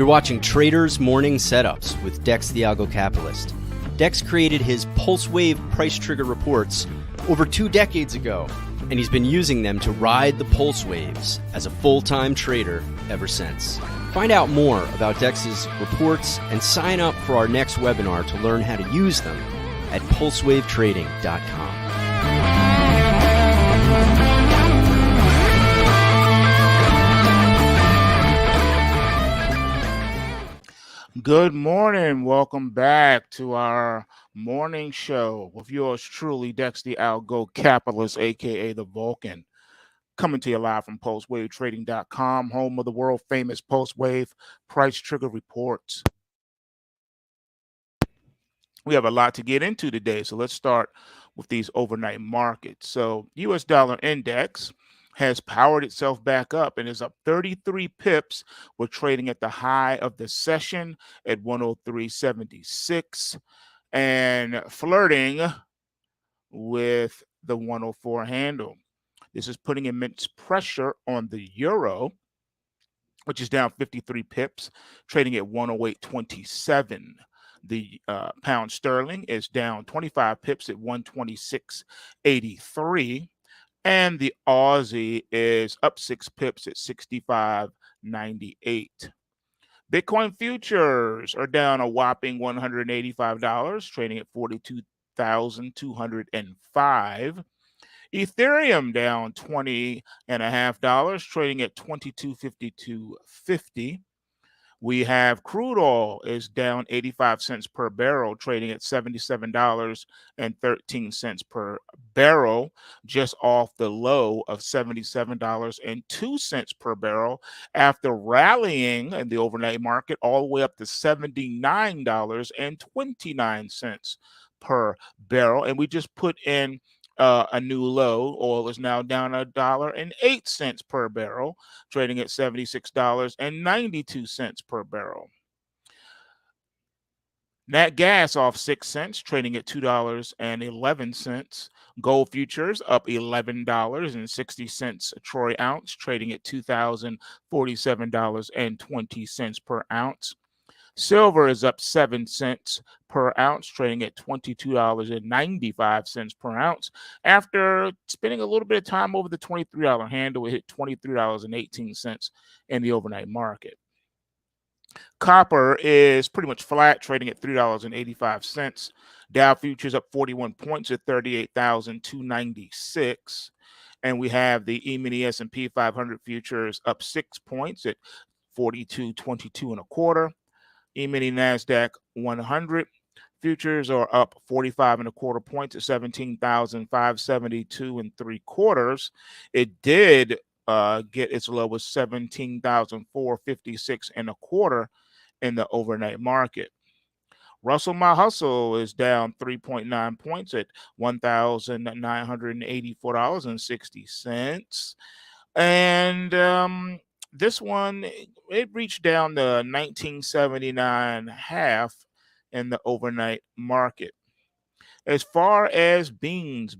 You're watching Traders Morning Setups with Dex the Algo Capitalist. Dex created his Pulse Wave price trigger reports over 2 decades ago, and he's been using them to ride the pulse waves as a full-time trader ever since. Find out more about Dex's reports and sign up for our next webinar to learn how to use them at pulsewavetrading.com. Good morning. Welcome back to our morning show with yours truly, Dex the Algo Capitalist, aka the Vulcan, coming to you live from pulsewavetrading.com, home of the world famous Pulse Wave price trigger reports. We have a lot to get into today, so let's start with these overnight markets. So US dollar index has powered itself back up and is up 33 pips. We're trading at the high of the session at 103.76 and flirting with the 104 handle. This is putting immense pressure on the euro, which is down 53 pips, trading at 108.27. The pound sterling is down 25 pips at 126.83. And the Aussie is up 6 pips at 65.98. Bitcoin futures are down a whopping $185, trading at $42,205. Ethereum down $20.50, trading at $22.5250. We have crude oil is down 85 cents per barrel, trading at $77.13 per barrel, just off the low of $77.02 per barrel after rallying in the overnight market all the way up to $79.29 per barrel. And we just put in a new low. Oil is now down $1.08 per barrel, trading at $76.92 per barrel. Nat gas off 6 cents, trading at $2.11. Gold futures up $11.60 a troy ounce, trading at $2,047.20 per ounce. Silver is up 7 cents per ounce, trading at $22.95 per ounce. After spending a little bit of time over the $23 handle, it hit $23.18 in the overnight market. Copper is pretty much flat, trading at $3.85. Dow futures up 41 points at 38,296. And we have the E-mini S&P 500 futures up 6 points at 42.22 and a quarter. E-mini NASDAQ 100 futures are up 45 and a quarter points at 17,572 and 3/4. It did get its low as 17,456 and a quarter in the overnight market. Russell My Hustle is down 3.9 points at $1,984.60. And this one, it reached down to 1979.5 in the overnight market. As far as beans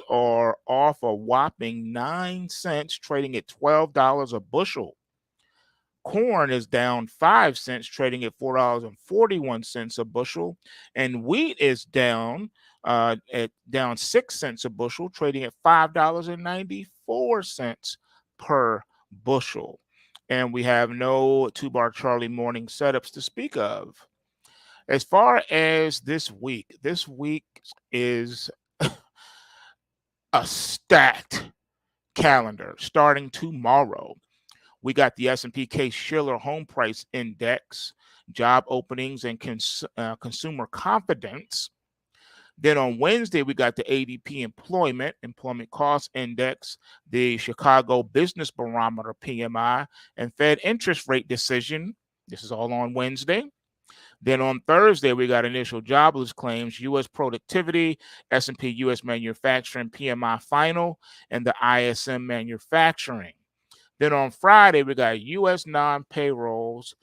are off a whopping 9 cents, trading at $12 a bushel. Corn is down 5 cents, trading at $4.41 a bushel, and wheat is down 6 cents a bushel, trading at $5.94 per bushel. And we have no 2-bar Charlie morning setups to speak of. As far as this week is a stacked calendar starting tomorrow. We got the S&P Case-Shiller Home Price Index, job openings, and consumer confidence. Then on Wednesday, we got the ADP Employment Cost Index, the Chicago Business Barometer PMI, and Fed interest rate decision. This is all on Wednesday. Then on Thursday, we got initial jobless claims, U.S. productivity, S&P U.S. manufacturing PMI final, and the ISM manufacturing. Then on Friday, we got U.S. non-payrolls,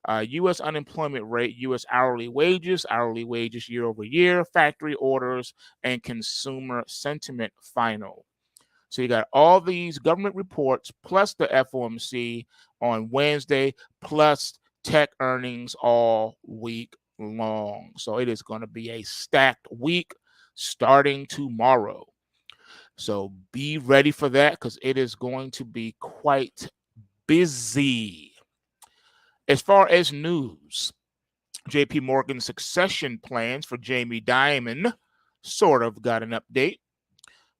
U.S. unemployment rate, U.S. hourly wages year over year, factory orders, and consumer sentiment final. So you got all these government reports plus the FOMC on Wednesday, plus tech earnings all week long. So it is going to be a stacked week starting tomorrow. So be ready for that because it is going to be quite busy. As far as news, JP Morgan's succession plans for Jamie Dimon sort of got an update.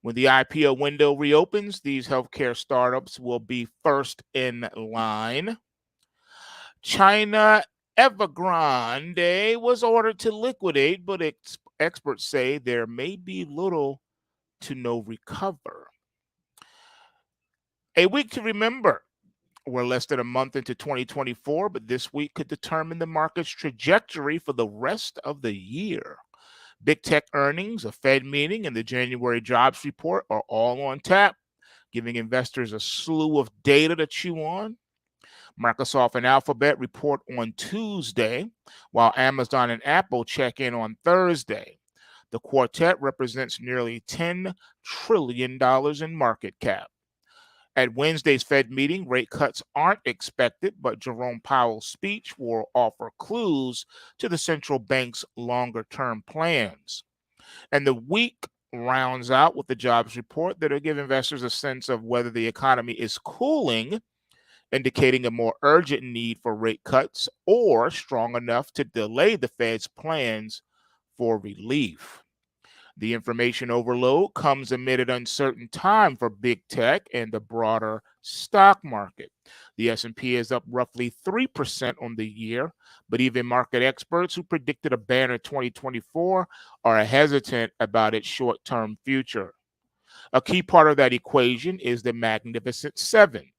When the IPO window reopens, these healthcare startups will be first in line. China Evergrande was ordered to liquidate, but experts say there may be little to no recover. A week to remember. We're less than a month into 2024, but this week could determine the market's trajectory for the rest of the year. Big tech earnings, a Fed meeting, and the January jobs report are all on tap, giving investors a slew of data to chew on. Microsoft and Alphabet report on Tuesday, while Amazon and Apple check in on Thursday. The quartet represents nearly $10 trillion in market cap. At Wednesday's Fed meeting, rate cuts aren't expected, but Jerome Powell's speech will offer clues to the central bank's longer term plans. And the week rounds out with the jobs report that'll give investors a sense of whether the economy is cooling, indicating a more urgent need for rate cuts, or strong enough to delay the Fed's plans for relief. The information overload comes amid an uncertain time for big tech and the broader stock market. The S&P is up roughly 3% on the year, but even market experts who predicted a banner 2024 are hesitant about its short-term future. A key part of that equation is the Magnificent Seven: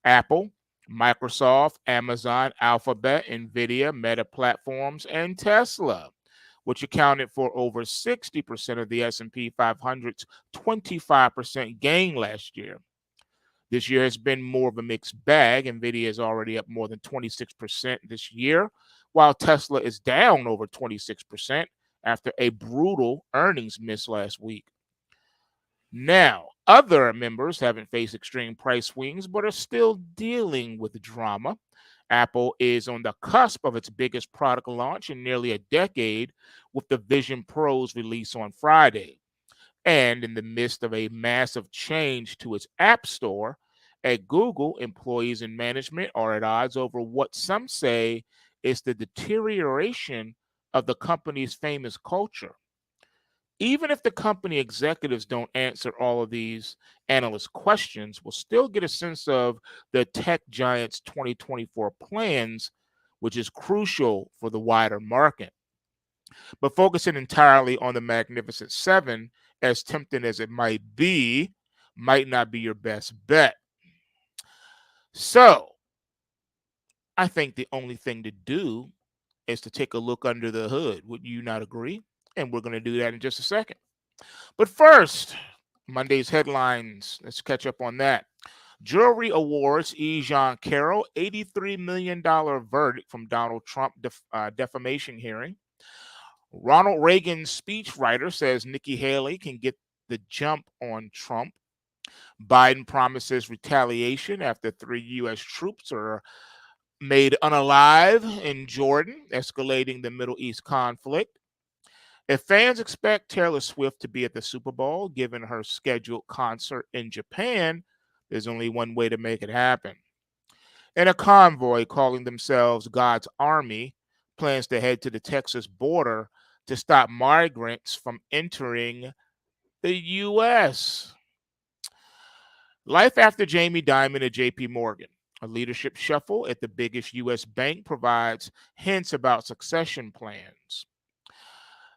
Apple, Microsoft, Amazon, Alphabet, Nvidia, Meta Platforms, and Tesla, which accounted for over 60% of the S&P 500's 25% gain last year. This year has been more of a mixed bag. Nvidia is already up more than 26% this year, while Tesla is down over 26% after a brutal earnings miss last week. Now, other members haven't faced extreme price swings but are still dealing with drama. Apple is on the cusp of its biggest product launch in nearly a decade with the Vision Pro's release on Friday. And in the midst of a massive change to its App Store, at Google, employees and management are at odds over what some say is the deterioration of the company's famous culture. Even if the company executives don't answer all of these analyst questions, we'll still get a sense of the tech giant's 2024 plans, which is crucial for the wider market. But focusing entirely on the Magnificent Seven, as tempting as it might be, might not be your best bet. So, I think the only thing to do is to take a look under the hood. Would you not agree? And we're going to do that in just a second. But first, Monday's headlines. Let's catch up on that. Jury awards E. Jean Carroll $83 million verdict from Donald Trump defamation hearing. Ronald Reagan's speechwriter says Nikki Haley can get the jump on Trump. Biden promises retaliation after 3 U.S. troops are made unalive in Jordan, escalating the Middle East conflict. If fans expect Taylor Swift to be at the Super Bowl, given her scheduled concert in Japan, there's only one way to make it happen. And a convoy calling themselves God's Army plans to head to the Texas border to stop migrants from entering the U.S. Life after Jamie Dimon at JP Morgan. A leadership shuffle at the biggest U.S. bank provides hints about succession plans.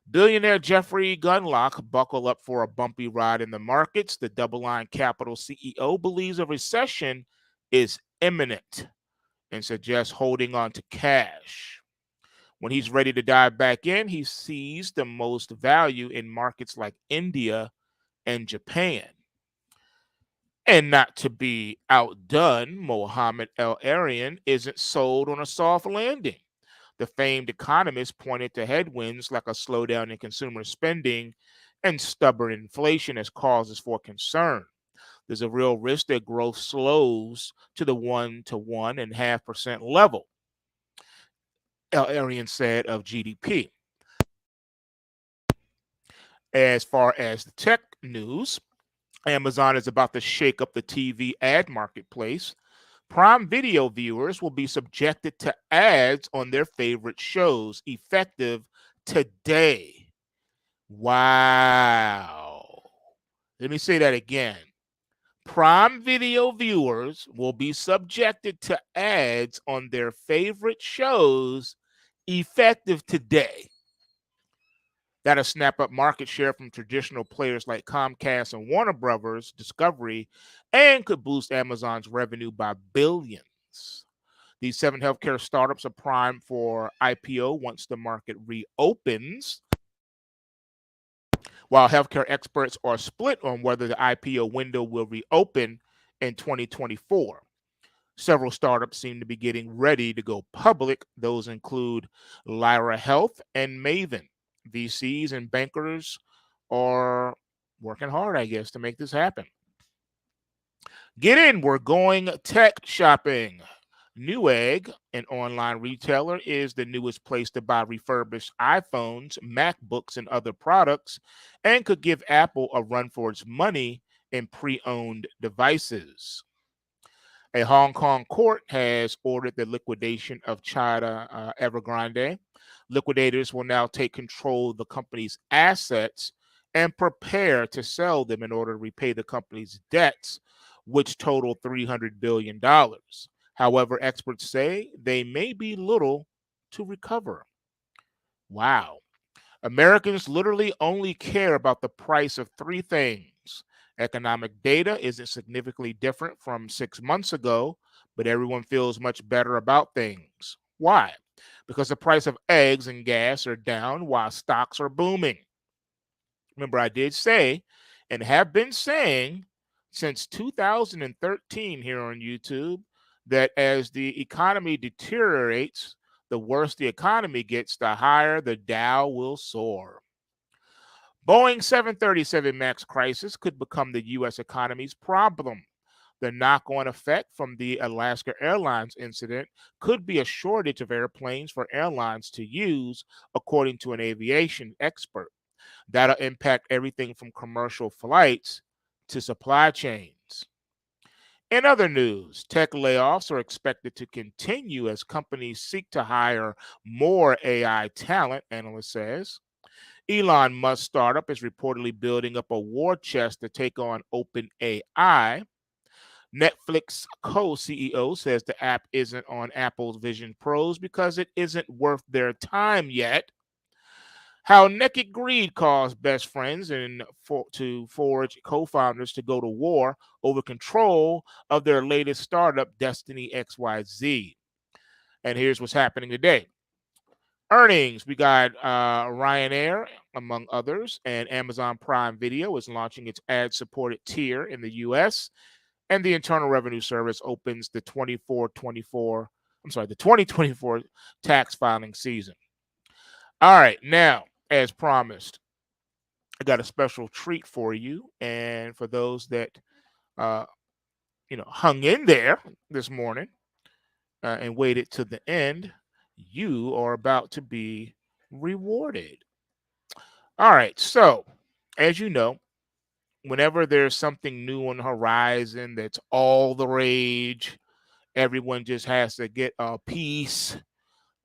Billionaire Jeffrey Gundlach buckle up for a bumpy ride in the markets. The DoubleLine Capital CEO believes a recession is imminent and suggests holding on to cash. When he's ready to dive back in, he sees the most value in markets like India and Japan. And not to be outdone, Mohammed El-Arian isn't sold on a soft landing. The famed economist pointed to headwinds like a slowdown in consumer spending and stubborn inflation as causes for concern. There's a real risk that growth slows to the 1 to 1.5% level. Arian said of GDP. As far as the tech news, Amazon is about to shake up the TV ad marketplace. Prime Video viewers will be subjected to ads on their favorite shows effective today. Wow. Let me say that again. Prime Video viewers will be subjected to ads on their favorite shows effective today. That'll snap up market share from traditional players like Comcast and Warner Brothers Discovery and could boost Amazon's revenue by billions. These 7 healthcare startups are primed for IPO once the market reopens, while healthcare experts are split on whether the IPO window will reopen in 2024. Several startups seem to be getting ready to go public. Those include Lyra Health and Maven. VCs and bankers are working hard, I guess, to make this happen. Get in, we're going tech shopping. Newegg, an online retailer, is the newest place to buy refurbished iPhones, MacBooks, and other products, and could give Apple a run for its money in pre-owned devices. A Hong Kong court has ordered the liquidation of China Evergrande. Liquidators will now take control of the company's assets and prepare to sell them in order to repay the company's debts, which total $300 billion. However, experts say they may be little to recover. Wow. Americans literally only care about the price of 3 things. Economic data isn't significantly different from 6 months ago, but everyone feels much better about things. Why? Because the price of eggs and gas are down while stocks are booming. Remember, I did say and have been saying since 2013 here on YouTube that as the economy deteriorates, the worse the economy gets, the higher the Dow will soar. Boeing 737 MAX crisis could become the U.S. economy's problem. The knock-on effect from the Alaska Airlines incident could be a shortage of airplanes for airlines to use, according to an aviation expert. That'll impact everything from commercial flights to supply chains. In other news, tech layoffs are expected to continue as companies seek to hire more AI talent, analyst says. Elon Musk's startup is reportedly building up a war chest to take on OpenAI. Netflix co-CEO says the app isn't on Apple's Vision Pros because it isn't worth their time yet. How naked greed caused best friends to forge co-founders to go to war over control of their latest startup, Destiny XYZ. And here's what's happening today. Earnings, we got Ryanair, among others, and Amazon Prime Video is launching its ad-supported tier in the U.S., and the Internal Revenue Service opens the 2024 tax filing season. All right, now, as promised, I got a special treat for you, and for those that hung in there this morning and waited to the end, you are about to be rewarded. All right, so as you know, whenever there's something new on the horizon that's all the rage, everyone just has to get a piece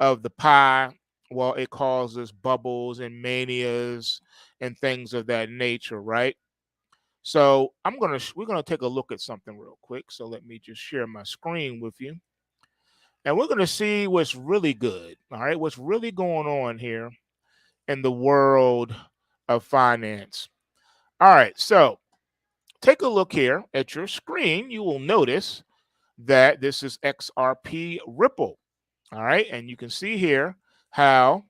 of the pie. Well, it causes bubbles and manias and things of that nature, right? So we're gonna take a look at something real quick. So let me just share my screen with you, and we're gonna see what's really good. All right, what's really going on here in the world of finance. All right, so take a look here at your screen. You will notice that this is XRP Ripple. All right, and you can see here how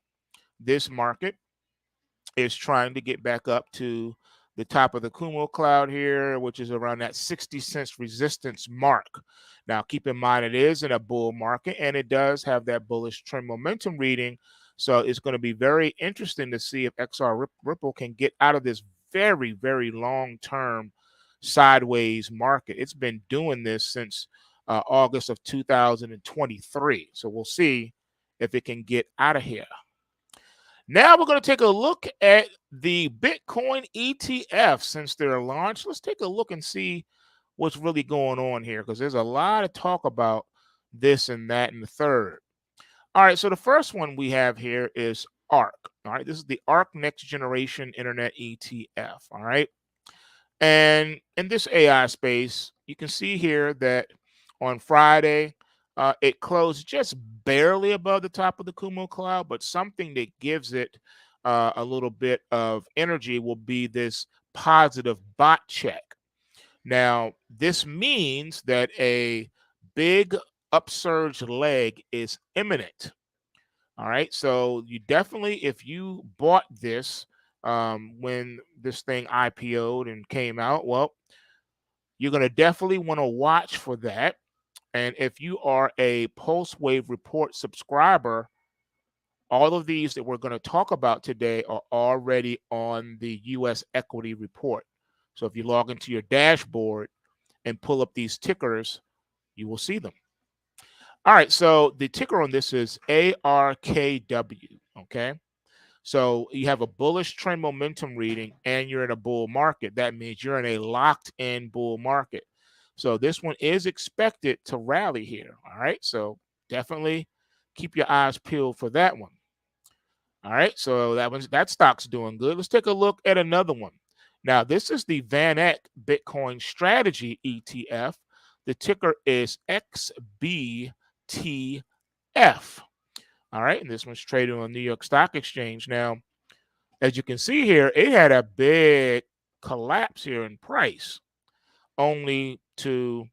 this market is trying to get back up to the top of the Kumo cloud here, which is around that 60 cents resistance mark. Now, keep in mind it is in a bull market and it does have that bullish trend momentum reading. So it's going to be very interesting to see if XR Ripple can get out of this very, very long-term sideways market. It's been doing this since August of 2023. So we'll see if it can get out of here. Now we're going to take a look at the Bitcoin ETF since they're launched. Let's take a look and see what's really going on here because there's a lot of talk about this and that and the third. All right, so the first one we have here is ARK. All right, this is the ARK Next Generation Internet ETF. All right, and in this AI space, you can see here that on Friday, it closed just barely above the top of the Kumo cloud, but something that gives it a little bit of energy will be this positive bot check. Now, this means that a big upsurge leg is imminent. All right. So you definitely, if you bought this when this thing IPO'd and came out, well, you're going to definitely want to watch for that. And if you are a Pulse Wave Report subscriber, all of these that we're going to talk about today are already on the US equity report. So if you log into your dashboard and pull up these tickers, you will see them. All right, so the ticker on this is ARKW, okay? So you have a bullish trend momentum reading and you're in a bull market. That means you're in a locked in bull market. So this one is expected to rally here, all right? So definitely keep your eyes peeled for that one. All right, so that stock's doing good. Let's take a look at another one. Now, this is the Van Eck Bitcoin Strategy ETF. The ticker is XBTF. All right, and this one's traded on New York Stock Exchange. Now, as you can see here, it had a big collapse here in price, only to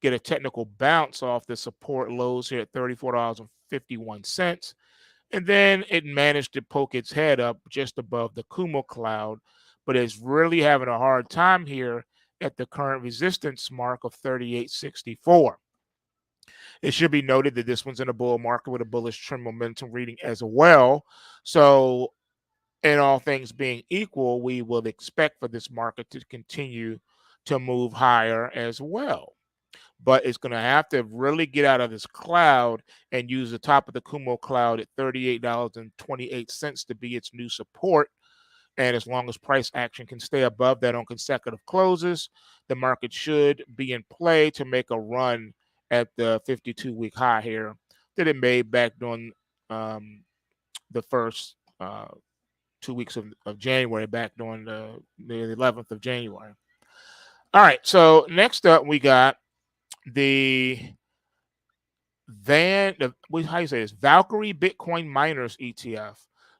get a technical bounce off the support lows here at $34.51. And then it managed to poke its head up just above the Kumo cloud, but is really having a hard time here at the current resistance mark of 38.64. It should be noted that this one's in a bull market with a bullish trend momentum reading as well. So, in all things being equal, we will expect for this market to continue to move higher as well. But it's going to have to really get out of this cloud and use the top of the Kumo cloud at $38.28 to be its new support. And as long as price action can stay above that on consecutive closes, the market should be in play to make a run at the 52-week high here that it made back during the first 2 weeks of January, back during the 11th of January. All right, so next up we got the how you say this? Valkyrie Bitcoin Miners ETF.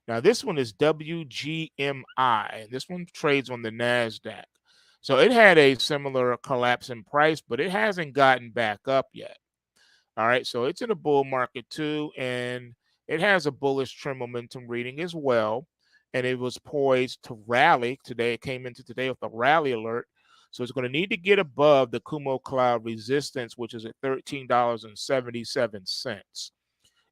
Now this one is WGMI. This one trades on the NASDAQ. So it had a similar collapse in price, but it hasn't gotten back up yet. All right, so it's in a bull market too, and it has a bullish trend momentum reading as well. And it was poised to rally today. It came into today with a rally alert. So it's going to need to get above the Kumo cloud resistance, which is at $13.77,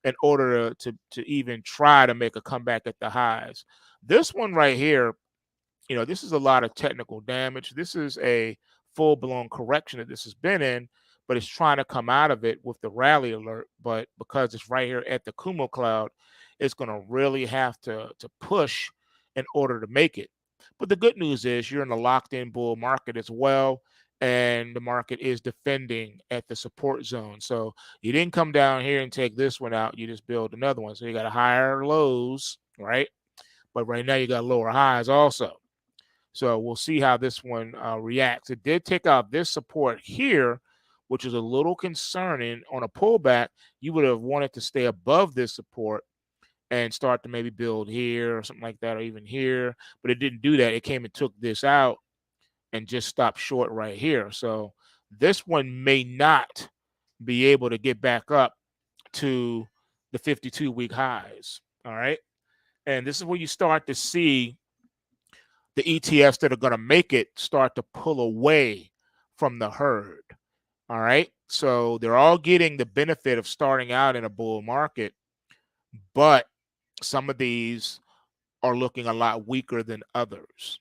in order to even try to make a comeback at the highs. This one right here, this is a lot of technical damage. This is a full-blown correction that this has been in, but it's trying to come out of it with the rally alert. But because it's right here at the Kumo cloud, it's going to really have to push in order to make it. But the good news is you're in a locked-in bull market as well, and the market is defending at the support zone. So you didn't come down here and take this one out. You just build another one. So you got higher lows, right? But right now you got lower highs also. So we'll see how this one reacts. It did take out this support here, which is a little concerning. On a pullback, you would have wanted to stay above this support and start to maybe build here or something like that, or even here. But it didn't do that. It came and took this out and just stopped short right here. So this one may not be able to get back up to the 52-week highs. All right. And this is where you start to see the ETFs that are going to make it start to pull away from the herd. All right. So they're all getting the benefit of starting out in a bull market, but some of these are looking a lot weaker than others.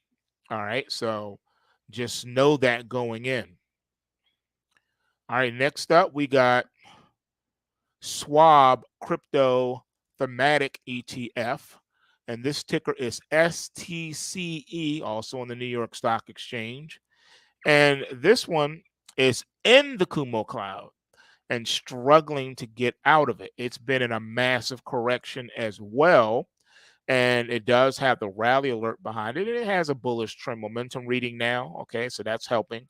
All right. So just know that going in. All right. Next up, we got swab crypto thematic ETF. And this ticker is STCE, also on the New York Stock Exchange. And this one is in the Kumo cloud and struggling to get out of it. It's been in a massive correction as well. And it does have the rally alert behind it. And it has a bullish trend momentum reading now. Okay, so that's helping.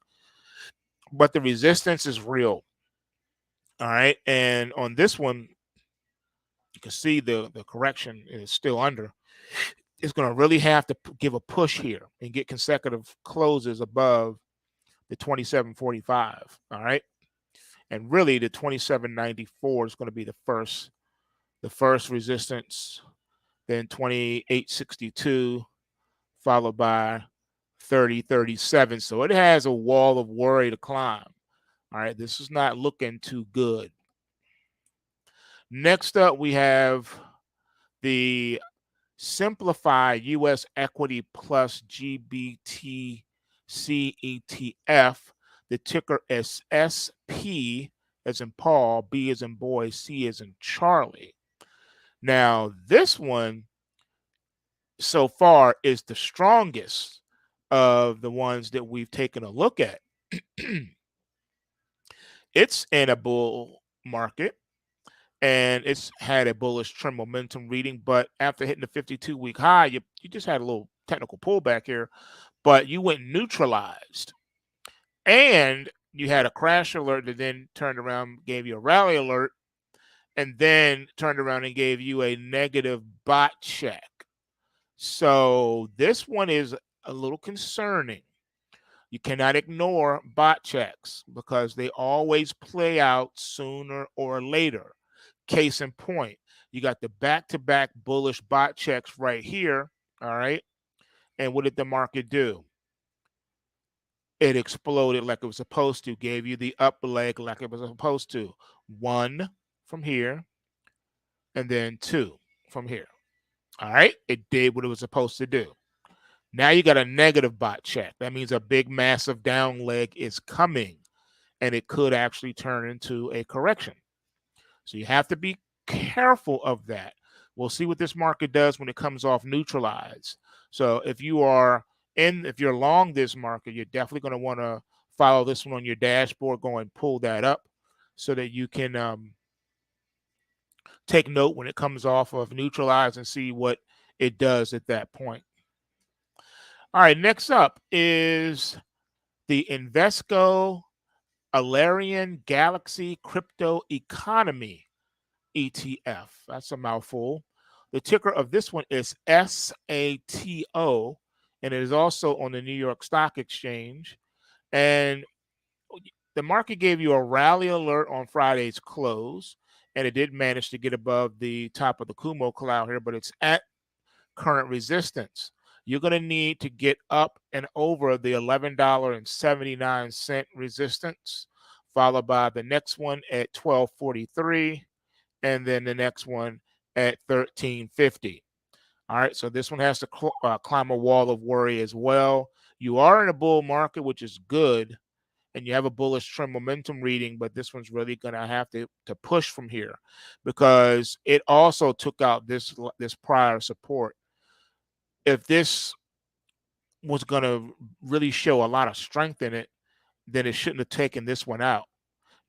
But the resistance is real. All right. And on this one, you can see the correction is still under. It's going to really have to give a push here and get consecutive closes above the 27.45. All right. And really the 27.94 is going to be the first resistance, then 28.62, followed by 30.37. So it has a wall of worry to climb. All right, this is not looking too good. Next up, we have the Simplify US Equity Plus GBTC ETF. The ticker is SP as in Paul, B as in boy, C as in Charlie. Now, this one so far is the strongest of the ones that we've taken a look at. It's in a bull market and it's had a bullish trend momentum reading, but after hitting the 52-week high, you just had a little technical pullback here, but you went neutralized. And you had a crash alert that then turned around, gave you a rally alert, and then turned around and gave you a negative bot check. So this one is a little concerning. You cannot ignore bot checks because they always play out sooner or later. Case in point, you got the back-to-back bullish bot checks right here, all right? And what did the market do? It exploded like it was supposed to, gave you the up leg like it was supposed to. One from here, and then two from here. All right? It did what it was supposed to do. Now you got a negative bot check. That means a big, massive down leg is coming, and it could actually turn into a correction. So you have to be careful of that. We'll see what this market does when it comes off neutralized. So if you're long this market, you're definitely going to want to follow this one on your dashboard. Go and pull that up so that you can take note when it comes off of neutralized and see what it does at that point. All right, next up is the Invesco Alarian Galaxy Crypto Economy ETF. That's a mouthful. The ticker of this one is SATO, and it is also on the New York Stock Exchange. And the market gave you a rally alert on Friday's close, and it did manage to get above the top of the Kumo cloud here, but it's at current resistance. You're going to need to get up and over the $11.79 resistance, followed by the next one at 12.43, and then the next one at 13.50. All right, so this one has to climb a wall of worry as well. You are in a bull market, which is good, and you have a bullish trend momentum reading, but this one's really going to have to push from here because it also took out this prior support. If this was going to really show a lot of strength in it, then it shouldn't have taken this one out.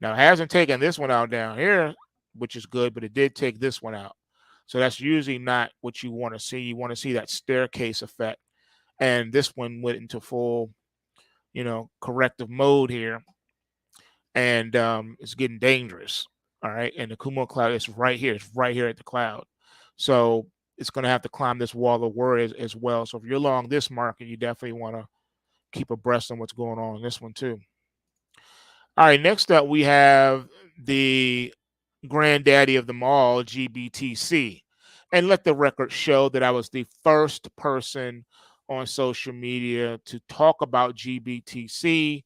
Now, it hasn't taken this one out down here, which is good, but it did take this one out. So that's usually not what you want to see. You want to see that staircase effect. And this one went into full, corrective mode here. And it's getting dangerous. All right. And the Kumo cloud is right here. It's right here at the cloud. So it's going to have to climb this wall of worry as well. So if you're long this market, you definitely want to keep abreast on what's going on in this one too. All right, next up we have the granddaddy of them all, GBTC. And let the record show that I was the first person on social media to talk about GBTC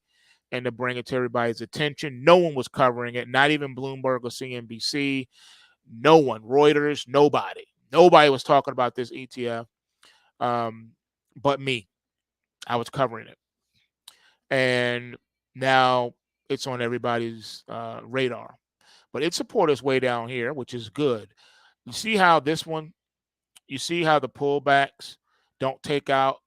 and to bring it to everybody's attention. No one was covering it, not even Bloomberg or CNBC. No one, Reuters, nobody. Nobody was talking about this ETF but me. I was covering it. And now it's on everybody's radar. but its support is way down here, which is good. You see how this one, you see how the pullbacks don't take out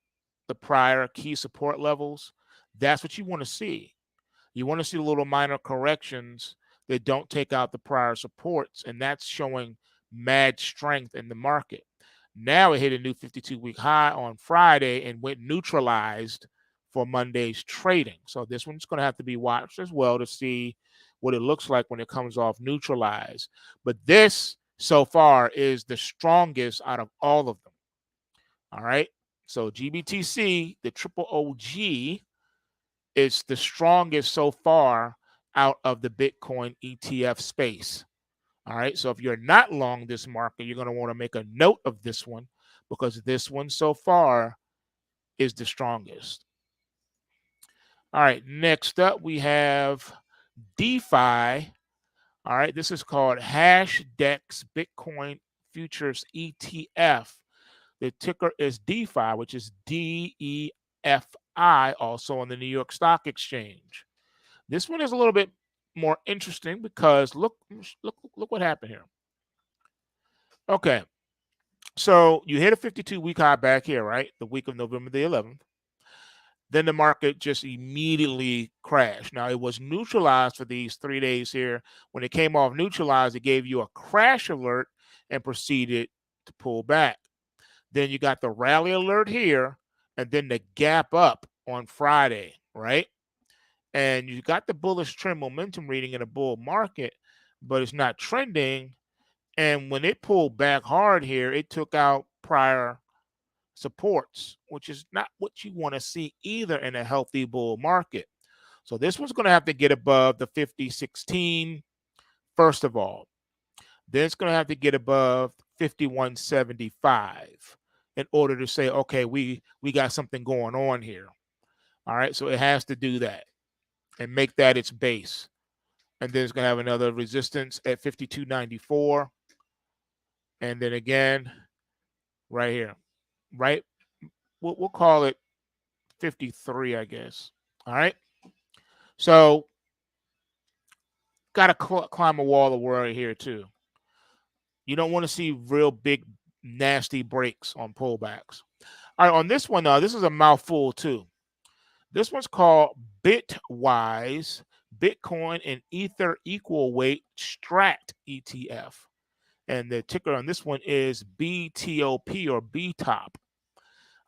the prior key support levels? That's what you want to see. You want to see little minor corrections that don't take out the prior supports, and that's showing mad strength in the market. Now it hit a new 52-week high on Friday and went neutralized for Monday's trading. So this one's going to have to be watched as well to see what it looks like when it comes off neutralized. But this so far is the strongest out of all of them. All right. So GBTC, the triple OG, is the strongest so far out of the Bitcoin ETF space. All right. So if you're not long this market, you're going to want to make a note of this one because this one so far is the strongest. All right. Next up, we have DeFi. All right. This is called HashDex Bitcoin Futures ETF. The ticker is DeFi, which is DEFI, also on the New York Stock Exchange. This one is a little bit more interesting because look what happened here. Okay, so you hit a 52-week high back here, right? The week of November the 11th. Then the market just immediately crashed. Now it was neutralized for these 3 days here. When it came off neutralized, it gave you a crash alert and proceeded to pull back. Then you got the rally alert here, and then the gap up on Friday, right? And you got the bullish trend momentum reading in a bull market, but it's not trending. And when it pulled back hard here, it took out prior supports, which is not what you want to see either in a healthy bull market. So this one's going to have to get above the 50.16 first of all. Then it's going to have to get above 51.75 in order to say, okay, we got something going on here. All right, so it has to do that and make that its base. And then it's going to have another resistance at 52.94. And then again, right here, right? We'll call it 53, I guess. All right. So got to climb a wall of worry here too. You don't want to see real big, nasty breaks on pullbacks. All right, on this one, this is a mouthful too. This one's called Bitwise Bitcoin and Ether Equal Weight Strat ETF. And the ticker on this one is BTOP or BTOP.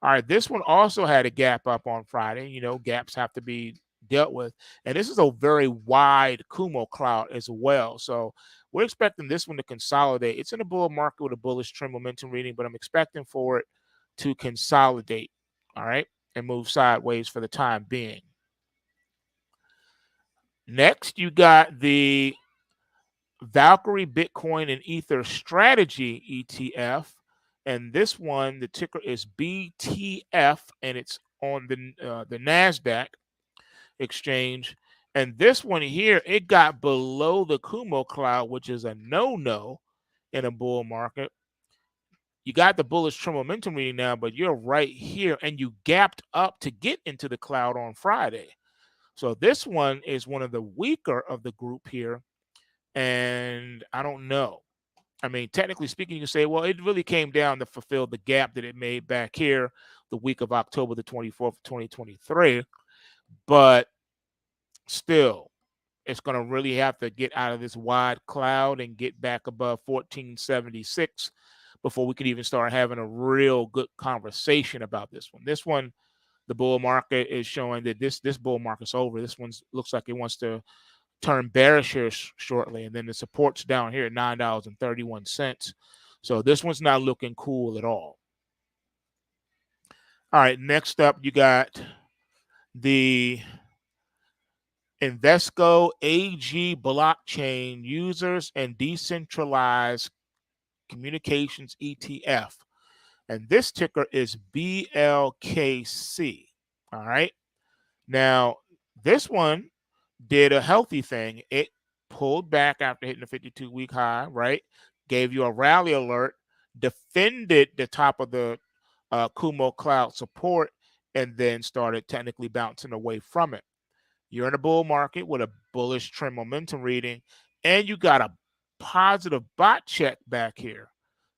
All right, this one also had a gap up on Friday. You know, gaps have to be dealt with. And this is a very wide Kumo cloud as well. So we're expecting this one to consolidate. It's in a bull market with a bullish trend momentum reading, but I'm expecting for it to consolidate, all right, and move sideways for the time being. Next, you got the Valkyrie Bitcoin and Ether Strategy ETF. And this one, the ticker is BTF, and it's on the NASDAQ exchange. And this one here, it got below the Kumo cloud, which is a no-no in a bull market. You got the bullish trend momentum reading now, but you're right here, and you gapped up to get into the cloud on Friday. So this one is one of the weaker of the group here, and I don't know. I mean, technically speaking, you can say, well, it really came down to fulfill the gap that it made back here the week of October the 24th, 2023. But still, it's going to really have to get out of this wide cloud and get back above 1476 before we can even start having a real good conversation about this one. This one, the bull market is showing that this bull market's over. This one looks like it wants to turn bearish here shortly, and then the support's down here at $9.31. So this one's not looking cool at all. All right, next up, you got the Invesco AG blockchain users and decentralized communications ETF. And this ticker is BLKC. All right. Now, this one did a healthy thing. It pulled back after hitting the 52-week high, right? Gave you a rally alert, defended the top of the Kumo cloud support, and then started technically bouncing away from it. You're in a bull market with a bullish trend momentum reading, and you got a positive bot check back here.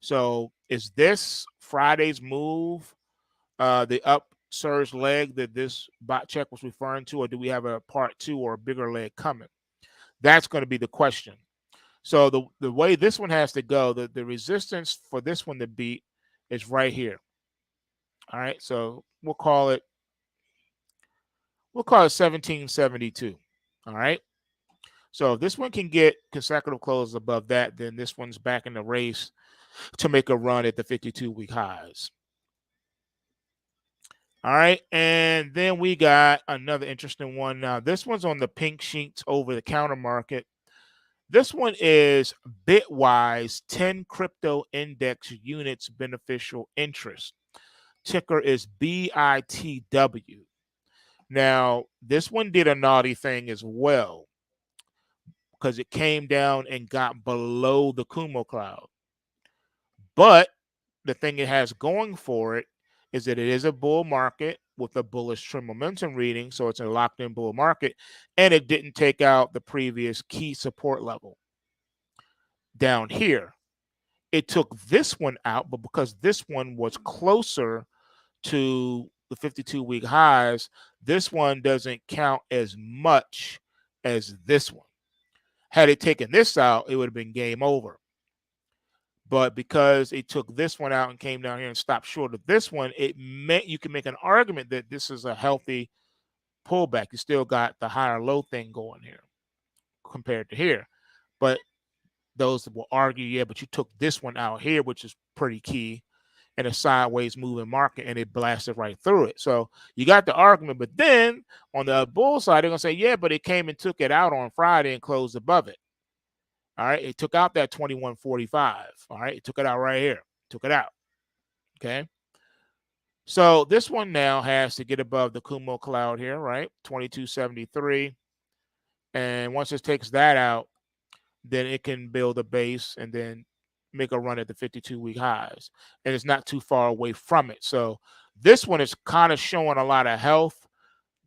So is this Friday's move the upsurge leg that this bot check was referring to, or do we have a part two or a bigger leg coming? That's going to be the question. So the way this one has to go, the resistance for this one to beat is right here. All right, so we'll call it 1772. All right. So if this one can get consecutive closes above that, then this one's back in the race to make a run at the 52-week highs. All right, and then we got another interesting one. Now, this one's on the pink sheets over the counter market. This one is Bitwise 10 crypto index units beneficial interest. Ticker is BITW. Now, this one did a naughty thing as well because it came down and got below the Kumo cloud. But the thing it has going for it is that it is a bull market with a bullish trend momentum reading. So it's a locked in bull market. And it didn't take out the previous key support level down here. It took this one out, but because this one was closer to the 52-week highs, this one doesn't count as much as this one. Had it taken this out, it would have been game over. But because it took this one out and came down here and stopped short of this one, it meant you can make an argument that this is a healthy pullback. You still got the higher low thing going here compared to here. But those will argue, yeah, but you took this one out here, which is pretty key, in a sideways moving market, and it blasted right through it. So you got the argument. But then on the bull side, they're going to say, yeah, but it came and took it out on Friday and closed above it. All right, it took out that 2145. All right, it took it out right here. Took it out. Okay. So this one now has to get above the Kumo cloud here, right? 2273. And once it takes that out, then it can build a base and then make a run at the 52-week highs. And it's not too far away from it. So this one is kind of showing a lot of health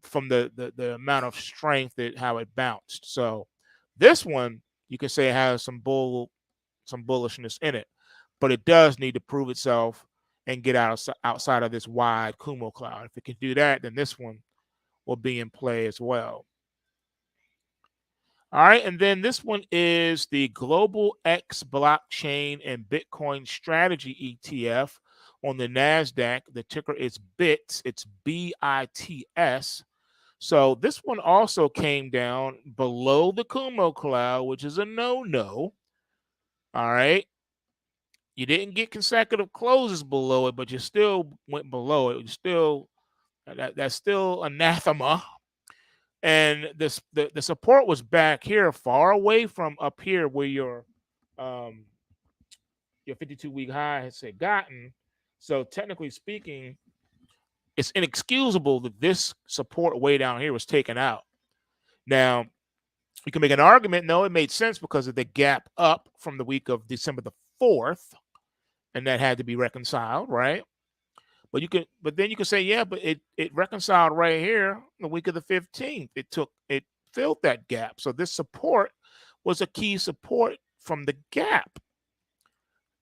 from the amount of strength that how it bounced. So this one, you can say, has some bullishness in it, but it does need to prove itself and get outside of this wide Kumo cloud. If it can do that, then this one will be in play as well. All right, and then this one is the Global X Blockchain and Bitcoin Strategy ETF on the NASDAQ. The ticker is BITS. It's BITS. So this one also came down below the Kumo cloud, which is a no-no. All right. You didn't get consecutive closes below it, but you still went below it. That's still anathema. And the support was back here, far away from up here where your 52-week high has gotten. So technically speaking, it's inexcusable that this support way down here was taken out. Now, you can make an argument, no, it made sense because of the gap up from the week of December the 4th, and that had to be reconciled, right? But then you can say, yeah, but it reconciled right here the week of the 15th. It filled that gap. So this support was a key support from the gap.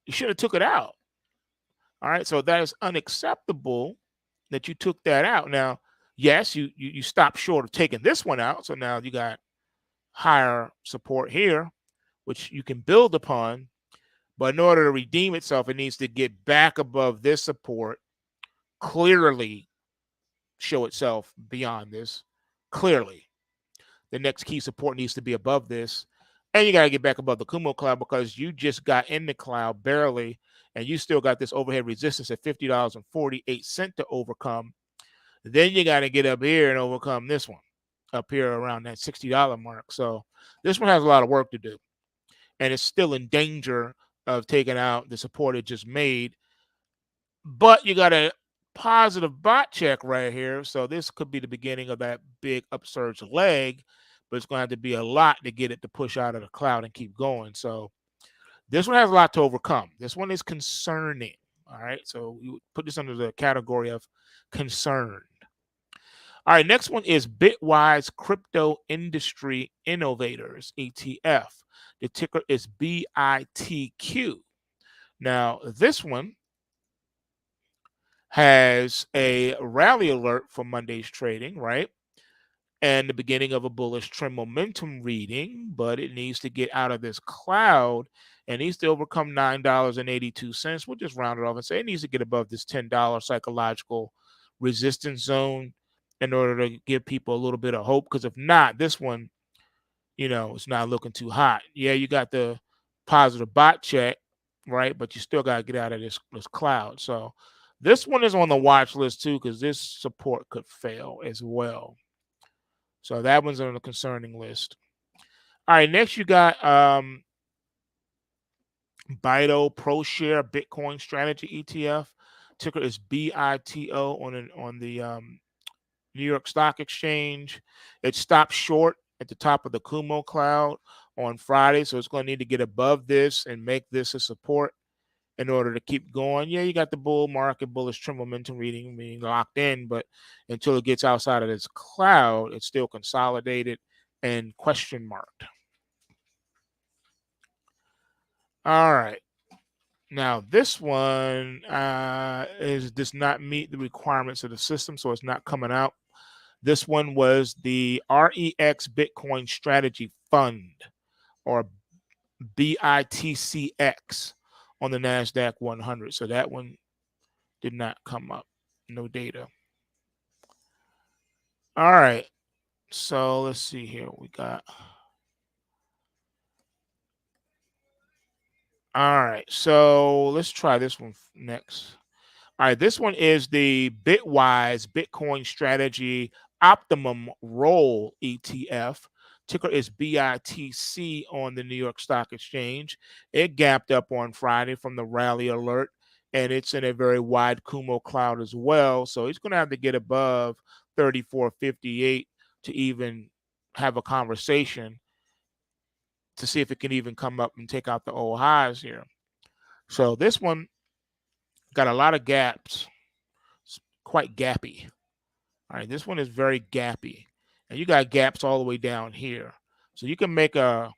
You should have took it out. All right, so that is unacceptable that you took that out. Now, yes, you stopped short of taking this one out, so now you got higher support here, which you can build upon. But in order to redeem itself, it needs to get back above this support, clearly show itself beyond this. Clearly, the next key support needs to be above this. And you got to get back above the Kumo cloud because you just got in the cloud barely, and you still got this overhead resistance at $50.48 to overcome. Then you got to get up here and overcome this one up here around that $60 mark. So this one has a lot of work to do, and it's still in danger of taking out the support it just made. But you got a positive bot check right here. So this could be the beginning of that big upsurge leg, but it's going to have to be a lot to get it to push out of the cloud and keep going. So this one has a lot to overcome. This one is concerning. All right. So you put this under the category of concerned. All right, next one is Bitwise Crypto Industry Innovators ETF. The ticker is BITQ. Now, this one has a rally alert for Monday's trading, right? And the beginning of a bullish trend momentum reading, but it needs to get out of this cloud and needs to overcome $9.82. We'll just round it off and say it needs to get above this $10 psychological resistance zone in order to give people a little bit of hope. Because if not, this one, it's not looking too hot. Yeah, you got the positive bot check, right? But you still got to get out of this cloud. So this one is on the watch list too, because this support could fail as well. So that one's on the concerning list. All right, next you got Bito ProShare Bitcoin Strategy ETF. Ticker is BITO on the New York Stock Exchange. It stopped short at the top of the Kumo cloud on Friday, so it's going to need to get above this and make this a support in order to keep going. Yeah, you got the bull market, bullish trend momentum reading being locked in, but until it gets outside of this cloud, it's still consolidated and question marked. All right. Now this one does not meet the requirements of the system, so it's not coming out. This one was the REX Bitcoin Strategy Fund, or BITCX, on the NASDAQ 100. So that one did not come up. No data. All right. So let's see here. We got. All right. So let's try this one next. All right. This one is the Bitwise Bitcoin Strategy Optimum Roll ETF. Ticker is BITC on the New York Stock Exchange. It gapped up on Friday from the rally alert, and it's in a very wide Kumo cloud as well. So it's going to have to get above 34.58 to even have a conversation to see if it can even come up and take out the old highs here. So this one got a lot of gaps. It's quite gappy. All right, this one is very gappy. And you got gaps all the way down here. So you can make an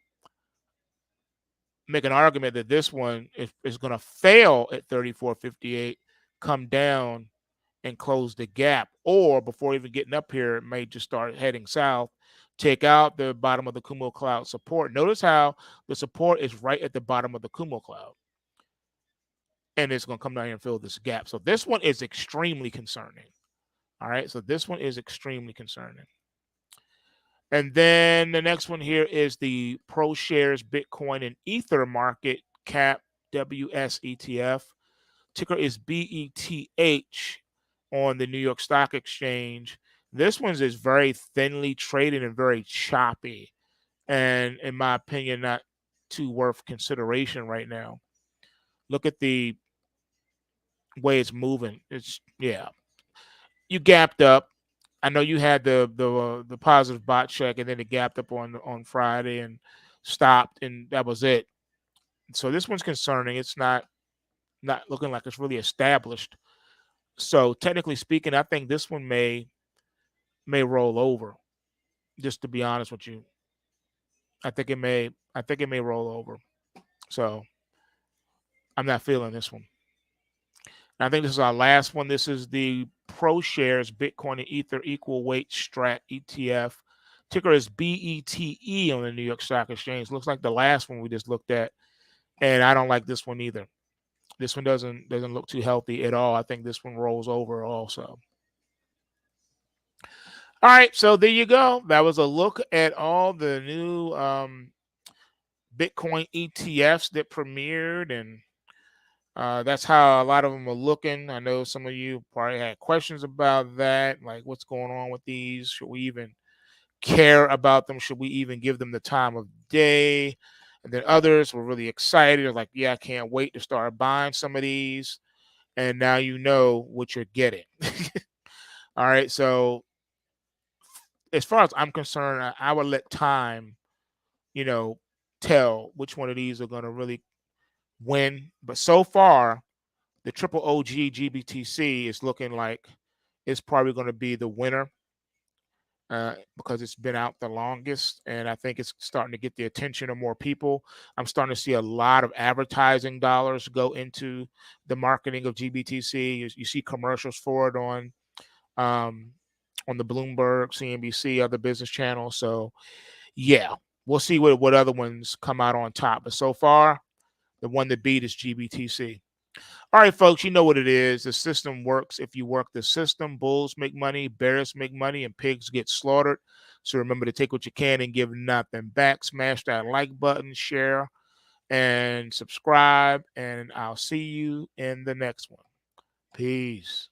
argument that this one is going to fail at 34.58, come down and close the gap. Or before even getting up here, it may just start heading south, take out the bottom of the Kumo cloud support. Notice how the support is right at the bottom of the Kumo cloud. And it's going to come down here and fill this gap. So this one is extremely concerning. All right, so this one is extremely concerning. And then the next one here is the ProShares Bitcoin and Ether Market Cap WS ETF. Ticker is BETH on the New York Stock Exchange. This one is very thinly traded and very choppy, and in my opinion, not too worth consideration right now. Look at the way it's moving. You gapped up. I know you had the positive bot check, and then it gapped up on Friday and stopped, and that was it. So this one's concerning. It's not looking like it's really established. So technically speaking, I think this one may roll over. Just to be honest with you, I think it may roll over. So I'm not feeling this one. And I think this is our last one. This is the ProShares Bitcoin and Ether Equal Weight Strat ETF. Ticker is BETE on the New York Stock Exchange. Looks like the last one we just looked at, and I don't like this one either. This one doesn't look too healthy at all. I think this one rolls over also. All right, so there you go. That was a look at all the new Bitcoin ETFs that premiered, and that's how a lot of them are looking. I know some of you probably had questions about that, like what's going on with these? Should we even care about them? Should we even give them the time of day? And then others were really excited, like, yeah, I can't wait to start buying some of these. And now you know what you're getting. All right, so as far as I'm concerned, I would let time, tell which one of these are going to really win. But so far, the triple OG GBTC is looking like it's probably going to be the winner. because it's been out the longest, and I think it's starting to get the attention of more people. I'm starting to see a lot of advertising dollars go into the marketing of GBTC. You see commercials for it on the Bloomberg, CNBC, other business channels. So yeah, we'll see what other ones come out on top. But so far, the one that beat is GBTC. All right, folks, you know what it is. The system works if you work the system. Bulls make money, bears make money, and pigs get slaughtered. So remember to take what you can and give nothing back. Smash that like button, share, and subscribe. And I'll see you in the next one. Peace.